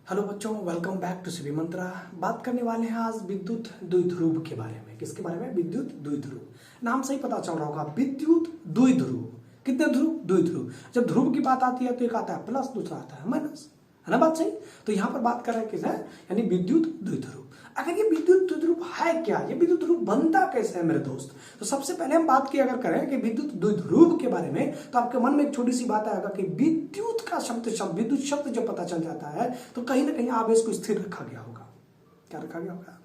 Hello बच्चों, welcome back to CB मंत्रा। बात करने वाले हैं आज विद्युत द्विध्रुव के बारे में। किसके बारे में? विद्युत द्विध्रुव। नाम से ही पता चल रहा होगा, विद्युत द्विध्रुव। कितने ध्रुव? द्विध्रुव। जब ध्रुव की बात आती है तो एक आता है प्लस, दूसरा आता है माइनस, है ना बात सही? तो यहाँ पर बात कर रहे हैं किस है, यानी विद्युत द्विध्रुव। अगर ये विद्युत द्विध्रुव है क्या, ये विद्युत ध्रुव बनता कैसे है मेरे दोस्त? तो सबसे पहले हम बात की अगर करें कि विद्युत द्विध्रुव के बारे में, तो आपके मन में एक छोटी सी बात आएगा कि विद्युत का शब्द विद्युत शब्द जब पता चल जाता है तो कहीं ना कहीं आवेश को स्थिर रखा गया होगा। क्या रखा गया होगा?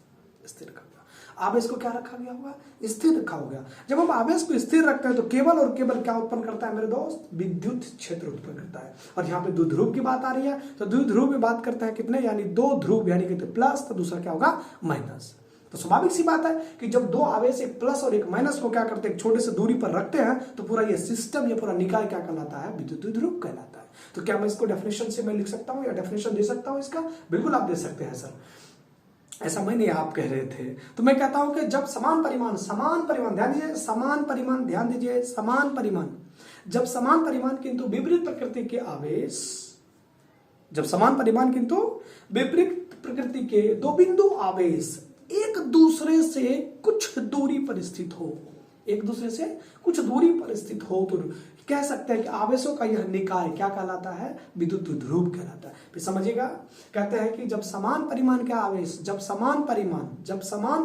स्थिर रखा गया। आवेश को क्या रखा गया होगा? स्थिर रखा होगा। जब हम आवेश को स्थिर रखते हैं तो केवल और केवल क्या उत्पन्न करता है मेरे दोस्त? विद्युत क्षेत्र उत्पन्न करता है। और यहाँ पे द्विध्रुव की बात आ रही है तो द्विध्रुव में बात करते हैं कितने, यानी दो ध्रुव, यानी कि प्लस, तो दूसरा क्या होगा? माइनस। तो स्वाभाविक सी बात है कि जब दो आवेश, एक प्लस और एक माइनस को क्या करते हैं, एक छोटे से दूरी पर रखते हैं तो पूरा ये सिस्टम, ये पूरा निकाय क्या कहलाता है? विद्युत द्विध्रुव कहलाता है। तो क्या मैं इसको डेफिनेशन से मैं लिख सकता हूं या डेफिनेशन दे सकता हूं इसका? बिल्कुल आप दे सकते हैं सर। ऐसा मैं नहीं, आप कह रहे थे। तो मैं कहता हूं कि जब समान परिमाण ध्यान दीजिए, समान परिमाण, जब समान परिमाण किंतु विपरीत प्रकृति के आवेश, जब समान परिमाण किंतु विपरीत प्रकृति के दो बिंदु आवेश एक दूसरे से कुछ दूरी पर स्थित हो, एक दूसरे से कुछ दूरी पर स्थित हो, तो कह सकते हैं कि आवेशों का यह निकाय क्या कहलाता है? विद्युत द्विध्रुव कहलाता है। फिर समझिएगा, कहते हैं कि जब समान परिमाण के आवेश, जब समान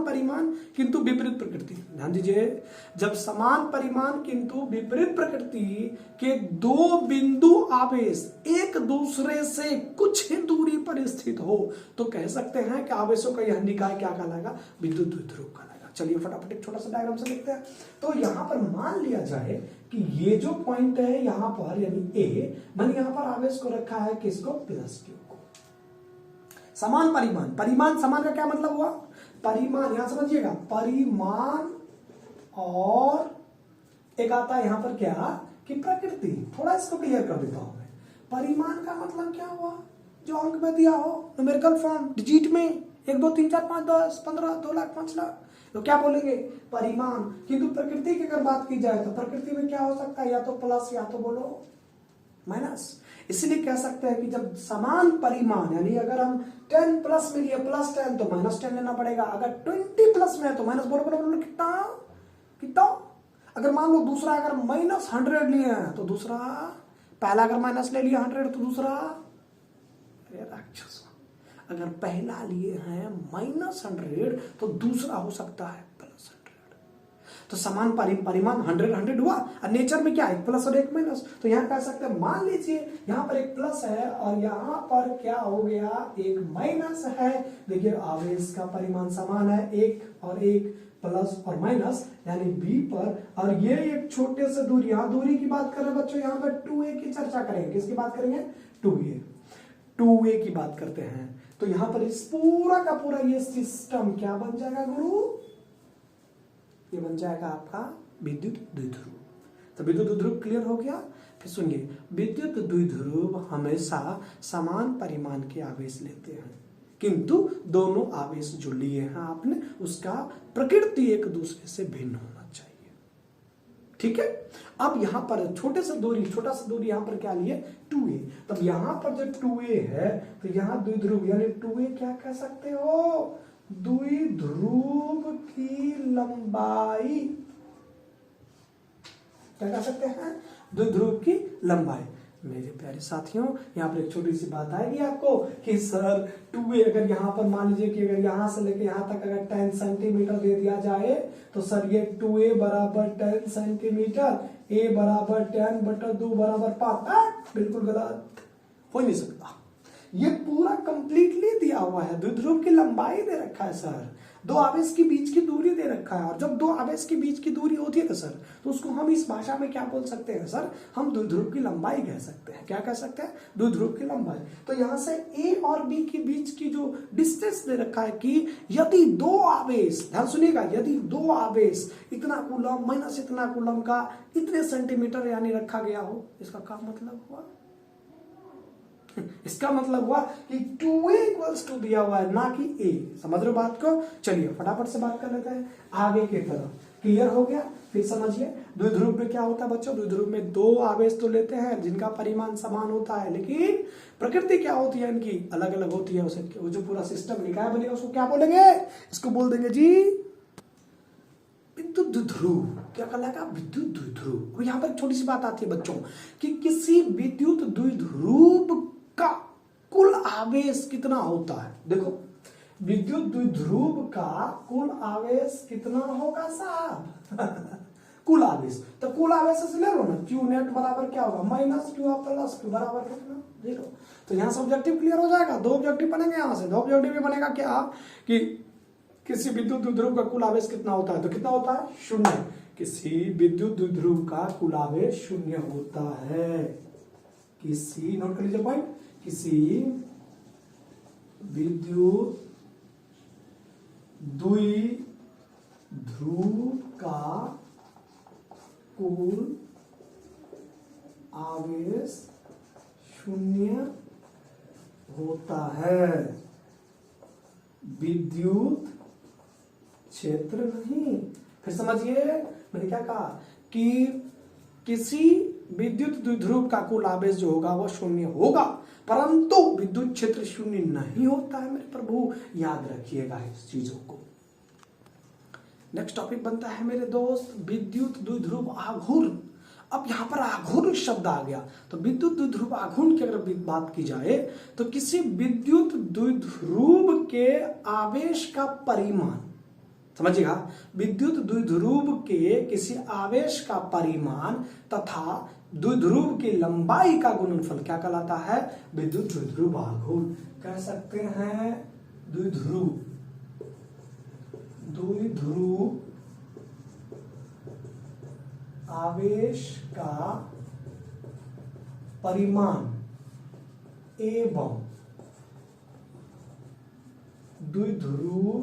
परिमाण किंतु विपरीत प्रकृति, ध्यान दीजिए, जब समान परिमाण किंतु विपरीत प्रकृति के दो बिंदु आवेश एक दूसरे से कुछ ही दूरी पर स्थित हो, तो कह सकते हैं कि आवेशों का यह निकाय क्या कहलाएगा? विद्युत द्विध्रुव कहलाएगा। चलिए फटाफट एक छोटा सा डायग्राम से देखते हैं। तो यहां पर मान लिया जाए कि ये जो पॉइंट है यहां पर, यानी ए, मैंने यहां पर आवेश को रखा है किसको? प्लस क्यू को। समान परिमाण समान का क्या मतलब हुआ? परिमाण, यहां समझिएगा, परिमाण, और एक आता है यहां पर क्या कि प्रकृति। थोड़ा इसको क्लियर कर देता हूं मैं। परिमाण का मतलब क्या हुआ? जो अंक में दिया हो, न्यूमेरिकल फॉर्म, डिजिट में 1 2 3 4 5 10 15 2 लाख 5 लाख, तो क्या बोलेंगे? परिमाण। किंतु प्रकृति की अगर बात की जाए तो प्रकृति में क्या हो सकता है? या तो प्लस या तो बोलो माइनस। इसलिए कह सकते हैं कि जब समान परिमाण, यानी अगर हम 10 प्लस में लिए प्लस 10 तो माइनस 10 लेना पड़ेगा। अगर 20 प्लस में है तो माइनस, बोलो बोलो बोलो, कितना? अगर मान लो दूसरा अगर माइनस 100 लिए हैं तो दूसरा, पहला अगर माइनस ले लिया 100 तो दूसरा, राक्षस, अगर पहला लिए हैं माइनस 100 तो दूसरा हो सकता है प्लस 100। तो समान परिमाण 100 हुआ, और नेचर में क्या है? प्लस और एक माइनस। तो यहां कह सकते हैं, मान लीजिए यहां पर एक प्लस है और यहां पर क्या हो गया? एक माइनस है। देखिए आवेश का परिमाण समान है, एक और एक, प्लस और माइनस, यानी बी पर, और ये एक छोटे से दूरी, यहां दूरी की बात कर रहे हैं बच्चों, यहां पर 2a की चर्चा करेंगे। किसकी बात करेंगे? 2a की बात करते हैं। तो यहां पर इस पूरा का पूरा ये सिस्टम क्या बन जाएगा गुरु? ये बन जाएगा आपका विद्युत द्विध्रुव। तो विद्युत द्विध्रुव क्लियर हो गया। फिर सुनिए, विद्युत द्विध्रुव हमेशा समान परिमाण के आवेश लेते हैं, किंतु दोनों आवेश जो लिए हैं आपने, उसका प्रकृति एक दूसरे से भिन्न होना चाहिए। ठीक है। अब यहां पर छोटा सा दूरी यहां पर क्या लिए? 2a। तब यहां पर जब 2a है तो यहां द्विध्रुव, यानी 2a क्या कह सकते हो? द्विध्रुव की लंबाई। क्या कह सकते हैं? द्विध्रुव की लंबाई। मेरे प्यारे साथियों, यहाँ पर एक छोटी सी बात आएगी आपको कि सर 2a, अगर यहाँ पर मान लीजिए कि अगर यहाँ से लेके यहाँ तक अगर 10 सेंटीमीटर दे दिया जाए तो सर ये 2a बराबर 10 सेंटीमीटर, a बराबर 10 बटा 2 बराबर 5। बिल्कुल गलत, हो नहीं सकता। ये पूरा कंप्लीटली दिया हुआ है, द्विध्रुव की लंबाई दे रखा है सर, दो आवेश के बीच की दूरी दे रखा है। और जब दो आवेश के बीच की दूरी होती है ना सर, तो उसको हम इस भाषा में क्या बोल सकते हैं सर? हम द्विध्रुव की लंबाई कह सकते हैं। क्या कह सकते हैं? द्विध्रुव की लंबाई। तो यहां से ए और बी के बीच की जो डिस्टेंस दे रखा है कि यदि दो आवेश, ध्यान सुनिएगा, यदि दो आवेश इतना कूलम माइनस इतना कूलम का इतने सेंटीमीटर यानी रखा गया हो, इसका क्या मतलब हुआ? इसका मतलब हुआ कि 2a इक्वल्स टू दिया हुआ है, ना कि a। समझ रहे हो बात को? चलिए फटाफट से बात कर लेते हैं आगे की तरफ। क्लियर हो गया? फिर समझिए द्विध्रुव में क्या होता है बच्चों, द्विध्रुव में दो आवेश तो लेते हैं जिनका परिमाण समान होता है, लेकिन प्रकृति क्या होती है इनकी अलग अलग होती है। उसे वो जो पूरा सिस्टम निकाय बनेगा उसको क्या बोलेंगे, इसको बोल देंगे जी विद्युत द्विध्रुव। क्या कहलाएगा, विद्युत द्विध्रुव। यहाँ पर छोटी सी बात आती है बच्चों कि किसी विद्युत द्विध्रुव का कुल आवेश कितना होता है। देखो विद्युत द्विध्रुव का कुल आवेश कितना होगा साहब कुल आवेश, तो कुल आवेश से ले लो ना, क्यू नेट बराबर क्या होगा माइनस क्यू प्लस क्यू बराबर कितना, जीरो। तो यहाँ से ऑब्जेक्टिव क्लियर हो जाएगा। दो ऑब्जेक्टिव बनेंगे यहाँ से, दो ऑब्जेक्टिव में बनेगा क्या कि किसी विद्युत द्विध्रुव का कुल आवेश कितना होता है, तो कितना होता है, शून्य। किसी विद्युत द्विध्रुव का कुल आवेश शून्य होता है। किसी, नोट कर लीजिए पॉइंट, किसी विद्युत द्विध्रुव का कुल आवेश शून्य होता है। विद्युत क्षेत्र नहीं। फिर समझिए मैंने क्या कहा कि किसी विद्युत द्विध्रुव का कुल आवेश जो होगा वो शून्य होगा, परंतु विद्युत क्षेत्र शून्य नहीं होता है मेरे प्रभु, याद रखिएगा इस चीजों को। नेक्स्ट टॉपिक बनता है मेरे दोस्त विद्युत द्विध्रुव आघूर्ण। अब यहाँ पर आघूर्ण शब्द आ गया, तो विद्युत द्विध्रुव आघूर्ण की अगर बात की जाए तो किसी विद्युत द्विध्रुव के आवेश का परिमाण, समझिएगा, विद्युत द्विध्रुव के किसी आवेश का परिमाण तथा द्विध्रुव की लंबाई का गुणनफल क्या कहलाता है, विद्युत द्विध्रुव आघूर्ण। कह सकते हैं द्विध्रुव आवेश का परिमाण एवं द्विध्रुव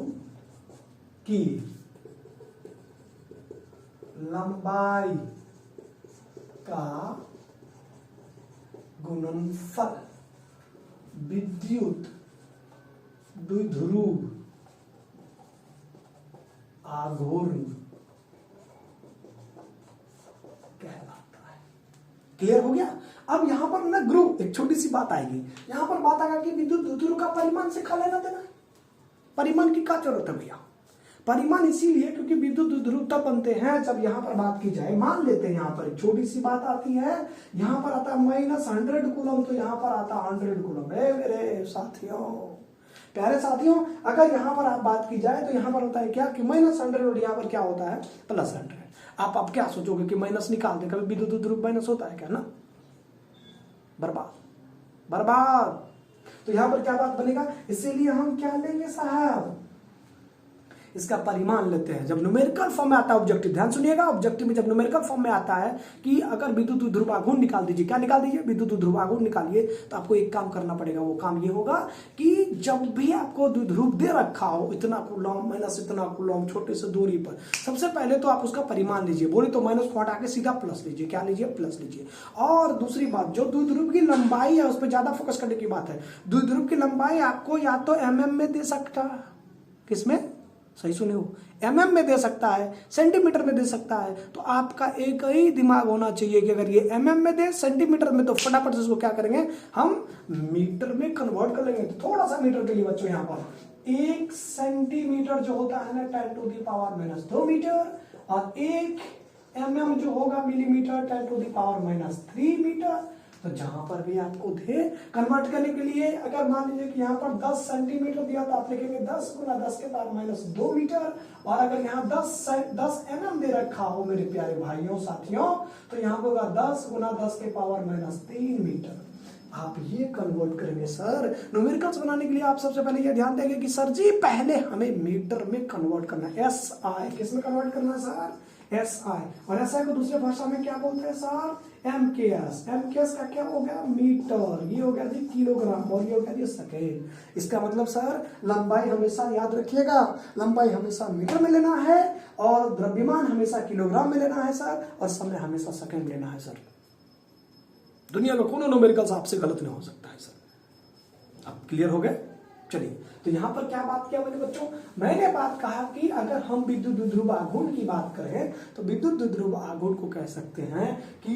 की लंबाई का गुणनफल विद्युत द्विध्रुव आघूर्ण कहलाता है। क्लियर हो गया? अब यहां पर ना ग्रुप एक छोटी सी बात आएगी, यहां पर बात आएगा कि विद्युत द्विध्रुव का परिमाण से खा लेना देना। परिमाण की क्या जरूरत है भैया? परिमाण इसीलिए क्योंकि विद्युत द्विध्रुव तब बनते हैं जब यहां पर बात की जाए, मान लेते हैं यहां पर एक छोटी सी बात आती है, यहां पर आता है -100 कूलम, तो यहां पर आता 100 कूलम। मेरे साथियों, प्यारे साथियों, अगर यहां पर आप बात की जाए तो यहां पर होता है क्या कि -100 और यहां पर क्या होता है +100। आप अब क्या सोचोगे कि माइनस निकाल दे, कभी विद्युत द्विध्रुव माइनस होता है क्या ना, बर्बाद। तो यहां पर क्या बात बनेगा, इसीलिए हम क्या लेंगे साहब, इसका परिमाण लेते हैं। जब न्यूमेरिकल फॉर्म में आता है ऑब्जेक्टिव, ध्यान सुनिएगा, ऑब्जेक्टिव में जब न्यूमेरिकल फॉर्म में आता है कि अगर विद्युत द्विध्रुव आघूर्ण निकाल दीजिए, क्या निकाल दीजिए, विद्युत द्विध्रुव आघूर्ण निकालिए, तो आपको एक काम करना पड़ेगा। वो काम ये होगा कि जब भी आपको द्विध्रुव दे रखा हो इतना कूलम माइनस इतना कूलम छोटे से दूरी पर, सबसे पहले तो आप उसका परिमाण लीजिए, बोले तो माइनस को हटा के सीधा प्लस लीजिए। क्या लीजिए, प्लस लीजिए। और दूसरी बात, जो द्विध्रुव की लंबाई है उस पर ज्यादा फोकस करने की बात है। द्विध्रुव की लंबाई आपको या तो mm में दे सकता, किसमें, सही सुने हो, mm में दे सकता है, सेंटीमीटर में दे सकता है। तो आपका एक ही दिमाग होना चाहिए कि अगर ये mm में दे, सेंटीमीटर में, तो फटाफट से इसको क्या करेंगे, हम मीटर में कन्वर्ट कर लेंगे। तो थोड़ा सा मीटर के लिए बच्चों, यहाँ पर 1 सेंटीमीटर जो होता है ना 10⁻² मीटर, और 1 mm जो होगा मिलीमीटर 10⁻³ मीटर। तो जहां पर भी आपको दे कन्वर्ट करने के लिए, अगर मान लीजिए कि यहाँ पर 10 सेंटीमीटर दिया तो आप लिखेंगे 10 × 10⁻² मीटर, और अगर यहाँ 10 mm दे रखा हो मेरे प्यारे भाइयों साथियों, तो यहाँ पर होगा 10 × 10⁻³ मीटर। आप ये कन्वर्ट करेंगे सर। न्यूमेरिकल्स बनाने के लिए आप सबसे पहले ये ध्यान देंगे कि सर जी पहले हमें मीटर में कन्वर्ट करना है, SI किस में कन्वर्ट करना है सर, SI। और SI को दूसरे भाषा में क्या बोलते हैं सर, MKS। MKS का क्या हो गया, मीटर, ये हो गया जी किलोग्राम, और ये हो गया जी सेकेंड। इसका मतलब सर लंबाई हमेशा याद रखिएगा, लंबाई हमेशा मीटर में लेना है, और द्रव्यमान हमेशा किलोग्राम में लेना है सर, और समय हमेशा सेकेंड लेना है सर। दुनिया में कोनो न्यूमेरिकल्स आपसे गलत नहीं हो सकता है सर। अब क्लियर हो गए? चलिए, तो यहाँ पर क्या बात किया मैंने बच्चों, मैंने बात कहा कि अगर हम विद्युत द्विध्रुव आघूर्ण की बात करें तो विद्युत द्विध्रुव आघूर्ण को कह सकते हैं कि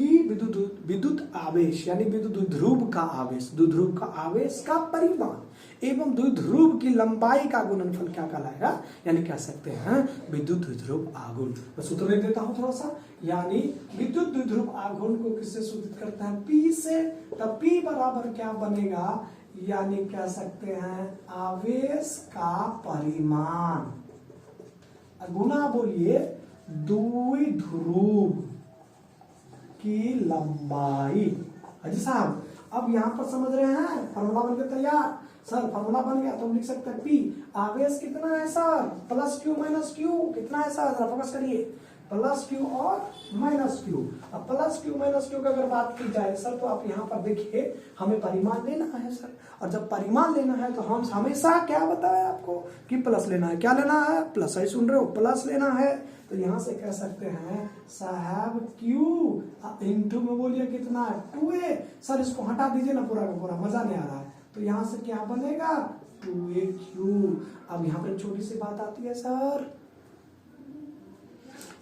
विद्युत आवेश यानी विद्युत द्विध्रुव का आवेश, द्विध्रुव का आवेश का परिमाण एवं द्विध्रुव की लंबाई का गुणनफल क्या कहलाएगा, यानी कह सकते हैं विद्युत द्विध्रुव आघूर्ण। मैं सूत्र लिख देता हूं थोड़ा सा, यानी विद्युत द्विध्रुव आघूर्ण को किससे सूचित करते हैं, P से। तब P बराबर क्या बनेगा, यानी कह सकते हैं आवेश का परिमाण गुना बोलिए द्विध्रुव की लंबाई। अजी साहब अब यहां पर समझ रहे हैं, फॉर्मूला बन गया तैयार सर, फॉर्मूला बन गया तो हम लिख सकते हैं P आवेश कितना है sir, plus Q minus Q, कितना है सर, जरा फोकस करिए, प्लस क्यू और माइनस क्यू। अब प्लस क्यू माइनस क्यू की अगर बात की जाए सर तो आप यहाँ पर देखिए हमें परिमाण लेना है सर, और जब परिमाण लेना है तो हम हमेशा क्या बताया आपको कि प्लस लेना है, क्या लेना है, प्लस, सही सुन रहे हो, प्लस लेना है। तो यहाँ से कह सकते हैं साहब क्यू इंटू में बोलिए कितना है 2a। सर इसको हटा दीजिए ना पूरा का पूरा, मजा नहीं आ रहा है। तो यहाँ से क्या बनेगा 2aq। अब यहाँ पर छोटी सी बात आती है सर,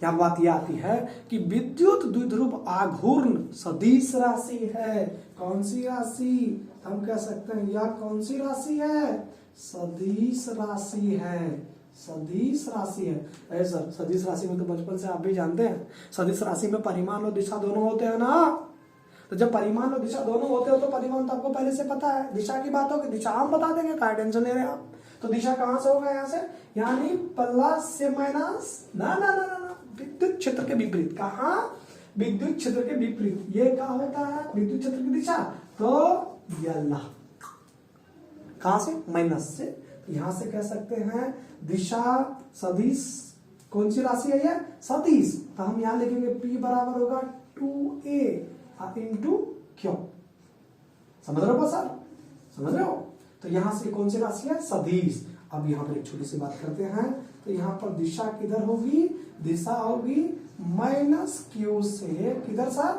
यहाँ बात यह आती है कि विद्युत द्विध्रुव आघूर्ण सदिश राशि है। कौन सी राशि, हम कह सकते हैं यह कौन सी राशि है, सदिश राशि है, सदिश राशि है। ऐसा सदिश राशि में तो बचपन से आप भी जानते हैं, सदिश राशि में परिमाण और दिशा दोनों होते हैं ना। तो जब परिमाण और दिशा दोनों होते हो तो परिमाण तो आपको पहले से पता है, दिशा की बात होगी दिशा हम बता देंगे, क्या टेंशन ले रहे हैं आप। तो दिशा कहां से होगा, यहाँ से, यानी प्लस से माइनस, ना ना ना ना, विद्युत क्षेत्र के विपरीत। कहा, विद्युत क्षेत्र के विपरीत। ये क्या होता है, विद्युत क्षेत्र की दिशा, तो यल्ला कहां से, माइनस से। तो यहां से कह सकते हैं दिशा सदिश, कौन सी राशि है ये, सदिश। तो हम यहां लिखेंगे P बराबर होगा 2a इंटू क्यों, समझ रहे हो सर, समझ रहे हो। तो यहां से कौन सी राशि है, सदिश। अब यहाँ पर एक छोटी सी बात करते हैं, तो यहाँ पर दिशा किधर होगी, दिशा होगी माइनस क्यू से किधर सर,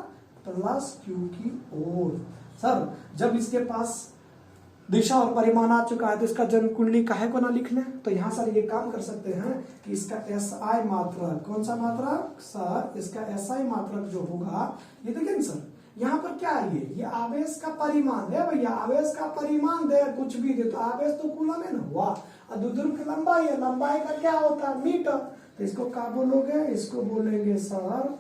प्लस क्यू की ओर। सर जब इसके पास दिशा और परिमाण आ चुका है तो इसका जन्म कुंडली काहे को ना लिख लें। तो यहाँ सर ये काम कर सकते हैं कि इसका SI मात्रक, कौन सा मात्रक सर, इसका SI मात्रक जो होगा, ये देखिए सर यहाँ पर क्या है, ये आवेश का परिमाण है भैया, आवेश का परिमाण दे कुछ भी दे तो आवेश तो कूलम है ना हुआ, और द्विध्रुव की लंबाई है, लंबाई का क्या होता है, मीटर। तो इसको क्या बोलोगे, इसको बोलेंगे सर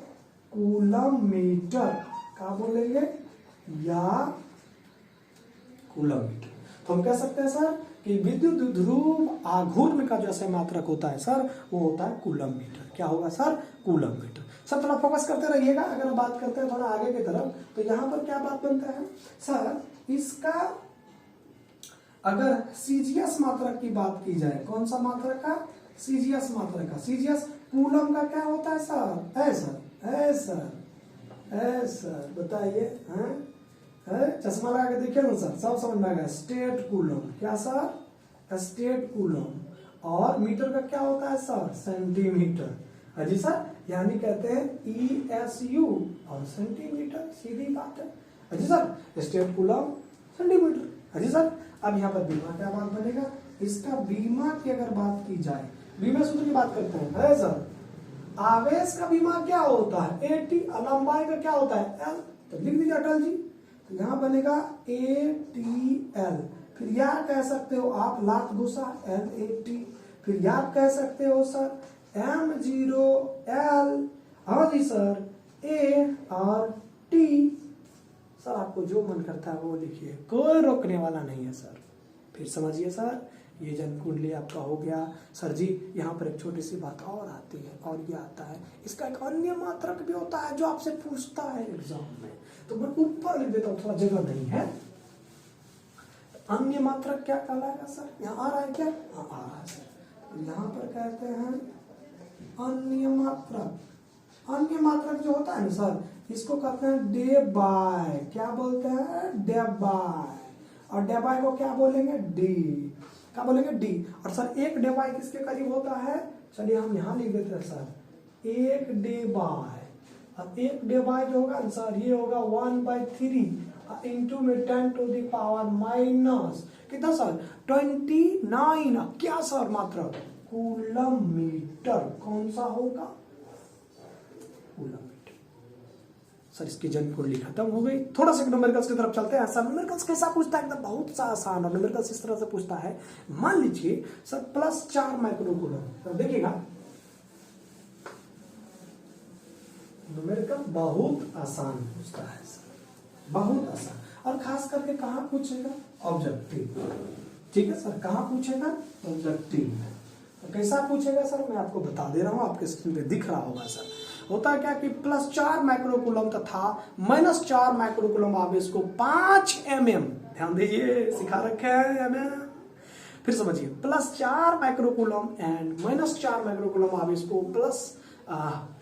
कूलम मीटर, क्या बोलेंगे, या कूलम मीटर। तो हम कह सकते हैं सर कि विद्युत द्विध्रुव आघूर्ण का जो SI मात्रक होता है सर वो होता है कूलम मीटर। क्या होगा सर, कूलम मीटर। सर थोड़ा फोकस करते रहिएगा, अगर बात करते हैं थोड़ा आगे की तरफ, तो यहाँ पर क्या बात बनता है सर, इसका अगर CGS मात्रक की बात की जाए, कौन सा मात्रक का, CGS मात्रक का, CGS कूलम का क्या होता है सर, ऐसा ऐसा बताइए, चश्मा लगा के देखिए ना सर, सब समझ में आ गया। स्टेट कूलम, क्या सर, स्टेट कूलम। और मीटर का क्या होता है सर, सेंटीमीटर। अजी सर, यानी कहते हैं ESU और सेंटीमीटर, सीधी बात है। अजी सर, स्टेट कूलम सेंटीमीटर। अजी सर, अब यहाँ पर बीमा क्या बात बनेगा, इसका बीमा की अगर बात की जाए, बीमा सूत्र की बात करते हैं, है सर, आवेश का बीमा क्या होता है, AT, लंबाई का क्या होता है L। तो लिख दीजिए अटल जी, तो यहाँ बनेगा ATL। फिर यार कह सकते हो आप लात गुस्सा LAT। फिर यार कह सकते हो सर M0L। हाँ जी सर, A और T। सर आपको जो मन करता है वो लिखिए, कोई रोकने वाला नहीं है सर। फिर समझिए सर, ये जन्म कुंडली आपका हो गया। सर जी यहाँ पर एक छोटी सी बात और आती है, और ये आता है इसका एक अन्य मात्रक भी होता है जो आपसे पूछता है एग्जाम में, तो मैं ऊपर लिख देता हूँ, थोड़ा जगह नहीं है। अन्य मात्रक क्या कहलाएगा सर, यहाँ आ रहा है क्या, हाँ आ रहा है सर। तो यहाँ पर कहते हैं अन्य मात्रक। अन्य मात्रक जो होता है ना सर, इसको कहते हैं डे बाय, क्या बोलते हैं, डे बाय। और डे बाय को क्या बोलेंगे, डी, क्या बोलेंगे, डी। और सर एक डे बाय किसके करीब होता है, चलिए हम यहाँ लिख देते हैं सर, एक डे बाय। अब एक डे बाय जो होगा ना सर, ये होगा 1/3, इंटू में 10 टू द पावर माइनस कितना सर 29 क्या सर मात्रा कूलम मीटर। कौन सा होगा कूलम मीटर। सर इसकी जन कुंडली खत्म हो गई। थोड़ा सा न्यूमेरिकल्स की तरफ चलते हैं। सर न्यूमेरिकल्स कैसा पूछता है एकदम बहुत सा आसान और न्यूमेरिकल्स इस तरह से पूछता है। मान लीजिए सर +4 माइक्रोकूलम। तो देखिएगा न्यूमेरिकल बहुत आसान पूछता है सर, बहुत आसान। और खास करके कहाँ पूछेगा ऑब्जेक्टिव। ठीक है सर कहाँ पूछेगा ऑब्जेक्टिव। तो कैसा पूछेगा सर मैं आपको बता दे रहा हूँ, आपके स्क्रीन पे दिख रहा होगा सर। होता है क्या कि +4 माइक्रोकूलम तथा -4 माइक्रोकूलम आवेश को 5 mm, ध्यान दीजिए सिखा रखे हैं हमें, फिर समझिए +4 माइक्रोकूलम एंड -4 माइक्रोकूलम आवेश को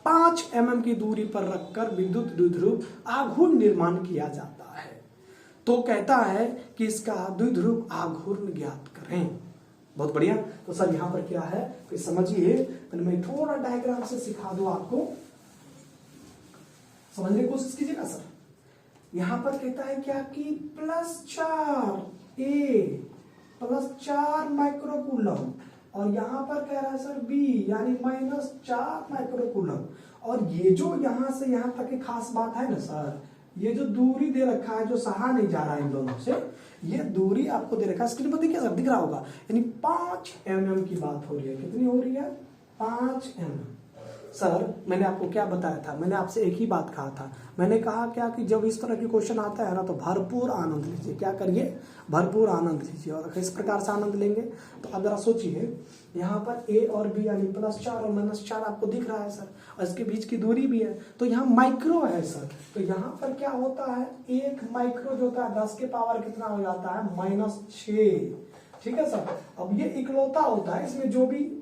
5 mm की दूरी पर रखकर विद्युत द्विध्रुव आघूर्ण निर्माण किया जाता है। तो कहता है कि इसका द्विध्रुव आघूर्ण ज्ञात करें। बहुत बढ़िया। तो सर यहाँ पर क्या है फिर समझिए, पहले मैं थोड़ा डायग्राम से सिखा दूं आपको, समझने की कोशिश कीजिएगा सर। यहाँ पर कहता है क्या कि +4 माइक्रोकूलम और यहाँ पर कह रहा है सर B यानी -4 माइक्रोकूलम। और ये जो यहाँ से यहाँ तक की खास बात है ना सर, ये जो दूरी दे रखा है जो सहा नहीं जा रहा है इन दोनों से, ये दूरी आपको दे रखा है स्क्रीन पर देखिए सर दिख रहा होगा, यानी 5 mm की बात हो रही है। कितनी हो रही है 5 mm। सर मैंने आपको क्या बताया था, मैंने आपसे एक ही बात कहा था। मैंने कहा क्या कि जब इस तरह की क्वेश्चन आता है ना तो भरपूर आनंद लीजिए। क्या करिए भरपूर आनंद लीजिए। और किस प्रकार से आनंद लेंगे तो अब जरा सोचिए, यहाँ पर A और B यानी +4 और -4 आपको दिख रहा है सर, और इसके बीच की दूरी भी है। तो यहाँ माइक्रो है सर, तो यहाँ पर क्या होता है 1 माइक्रो जो होता है 10 के पावर कितना हो जाता है -6। ठीक है सर। अब ये इकलौता होता है, इसमें जो भी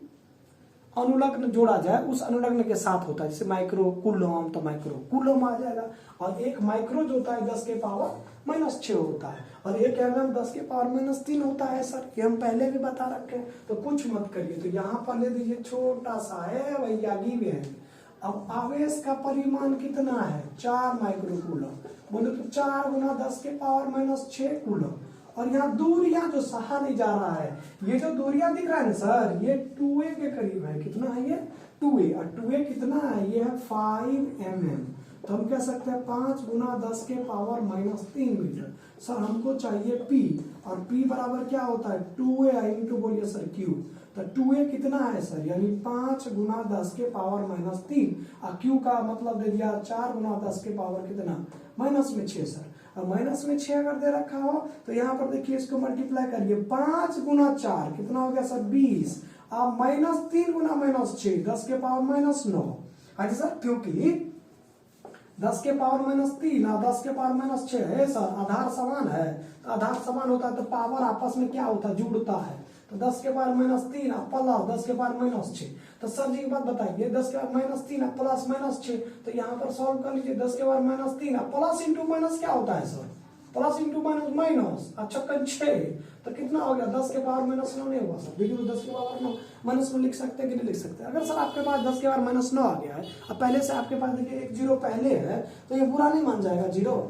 अनुलग्न जोड़ा जाए उस अनुलग्न के साथ होता है। जैसे माइक्रो कूलम तो माइक्रो कूलम आ जाएगा। और 1 माइक्रो जो होता है 10 के पावर -6 होता है, और 1 mm 10 के पावर -3 होता है सर। ये हम पहले भी बता रखे हैं, तो कुछ मत करिए। तो यहाँ पर ले दीजिए छोटा सा है भैया गिव है। अब आवेश का परिमाण कितना है 4 माइक्रोकूलम, बोले तो 4 × 10 के पावर -6 कूलम। और यहाँ दूरियां जो सहा नहीं जा रहा है, ये जो दूरियां दिख रहा है ना सर, ये 2a के करीब है। कितना है ये 2a, और 2a कितना है ये है 5 mm। तो हम कह सकते हैं 5 × 10 के पावर -3 मीटर। सर हमको चाहिए P, और P बराबर क्या होता है 2a इंटू बोलिए सर Q। तो 2a कितना है सर, यानी 5 × 10 के पावर -3, और Q का मतलब दे दिया 4 × 10 के पावर कितना -6 सर। अब -6 अगर दे रखा हो तो यहाँ पर देखिए इसको मल्टीप्लाई करिए 5 × 4 कितना हो गया सर 20। अब -3 × -6 10 के पावर -9। अच्छा सर क्योंकि 10 के पावर -3 और 10 के पावर -6 है सर, आधार समान है। तो आधार समान होता है तो पावर आपस में क्या होता है जुड़ता है। तो 10 के पावर -3 प्लस 10 के पावर -6। तो सर जी एक बात बताइए 10 के पावर -3 प्लस -6, तो यहाँ पर सॉल्व कर लीजिए। 10 के पावर -3 प्लस इंटू माइनस क्या होता है sir, plus into minus minus, अच्छा 6। तो कितना हो गया 10 के पावर -9 नहीं हुआ सर। देखिए तो 10 के पावर -9 लिख सकते हैं कि नहीं लिख सकते। अगर सर आपके पास 10 के पावर -9 आ गया है, अब पहले से आपके पास देखिए एक 0 पहले है, तो ये बुरा नहीं मान जाएगा 0।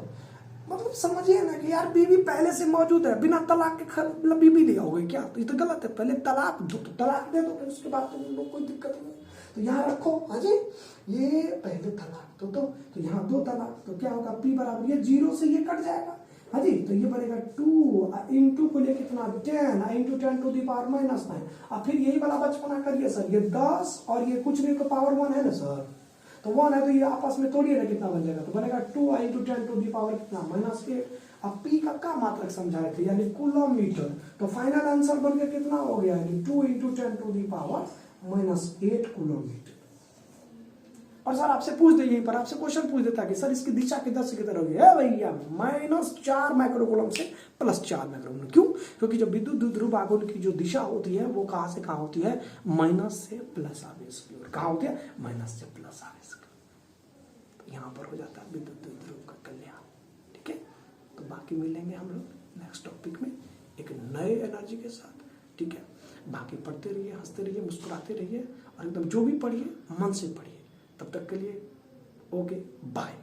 मतलब समझिए ना कि यार बीवी पहले से मौजूद है, बिना तलाक के मतलब बीवी ले आओगे क्या, तो ये तो गलत है। पहले तलाक दो, तो तलाक दे दो, फिर उसके बाद तो कोई दिक्कत नहीं। तो यहाँ रखो हाजी, ये पहले तलाक दो, तो यहाँ 2 तलाक, तो क्या होगा P बराबर ये 0 से ये कट जाएगा हाजी। तो ये बनेगा 2 इंटू को लिए कितना 10 इंटू 10 टू द पावर -9। और फिर यही वाला बचपना करिए सर, ये 10 और ये कुछ नहीं तो पावर 1 है ना सर, तो 1 है तो ये आपस में तोड़िए ना कितना बन जाएगा, तो बनेगा 2 इंटू 10 टू दी पावर कितना -8। अब P का मात्रक समझाए थे यानी कूलम मीटर। तो फाइनल आंसर बन के कितना हो गया यानी 2 into 10 to the power -8 coulomb metre. और सर आपसे पूछ दे, यहीं पर आपसे क्वेश्चन पूछ देता कि सर इसकी दिशा किधर से किधर होगी, है भैया -4 माइक्रोकूलम से +4 माइक्रोकूलम। क्यों? क्योंकि जो विद्युत द्विध्रुव आघूर्ण की जो दिशा होती है वो कहां से कहां होती है, माइनस से प्लस आवेश की ओर। कहां होती है, माइनस से प्लस आवेश की। तो यहां पर हो जाता है विद्युत द्विध्रुव का कल्याण। ठीक है, तो बाकी मिलेंगे हम लोग नेक्स्ट टॉपिक में एक नए एनर्जी के साथ। ठीक है, बाकी पढ़ते रहिए, हंसते रहिए, मुस्कुराते रहिए, और एकदम जो भी पढ़िए मन से पढ़िए। तब तक के लिए ओके बाय।